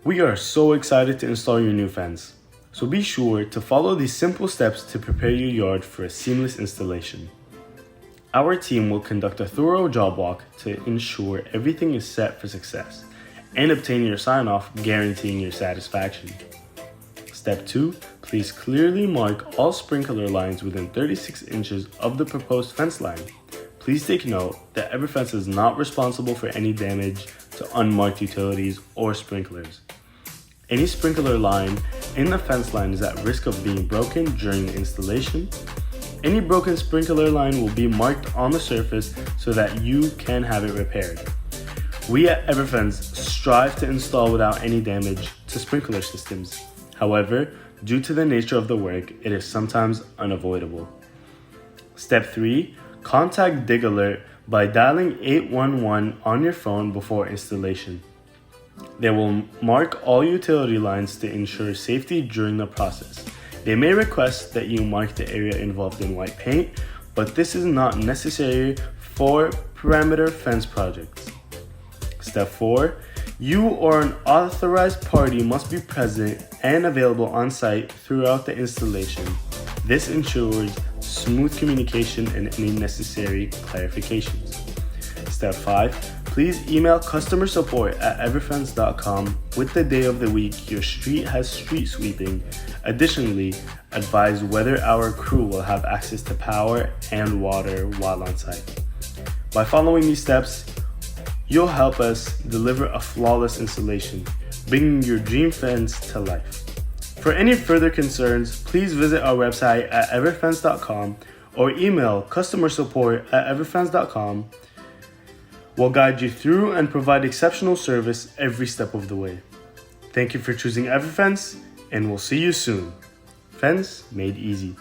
We are so excited to install your new fence. So be sure to follow these simple steps to prepare your yard for a seamless installation. Our team will conduct a thorough job walk to ensure everything is set for success and obtain your sign-off guaranteeing your satisfaction. Step 2, please clearly mark all sprinkler lines within 36 inches of the proposed fence line. Please take note that EverFence is not responsible for any damage to unmarked utilities or sprinklers. Any sprinkler line in the fence line is at risk of being broken during the installation. Any broken sprinkler line will be marked on the surface so that you can have it repaired. We at EverFence strive to install without any damage to sprinkler systems. However, due to the nature of the work, it is sometimes unavoidable. Step 3, contact Dig Alert by dialing 811 on your phone before installation. They will mark all utility lines to ensure safety during the process. They may request that you mark the area involved in white paint, but this is not necessary for perimeter fence projects. Step 4, you or an authorized party must be present and available on site throughout the installation. This ensures smooth communication and any necessary clarifications. Step 5, please email customer support at everfence.com with the day of the week your street has street sweeping. Additionally, advise whether our crew will have access to power and water while on site. By following these steps, you'll help us deliver a flawless installation, bringing your dream fence to life. For any further concerns, please visit our website at everfence.com or email customer support at everfence.com. We'll guide you through and provide exceptional service every step of the way. Thank you for choosing EverFence, and we'll see you soon. Fence made easy.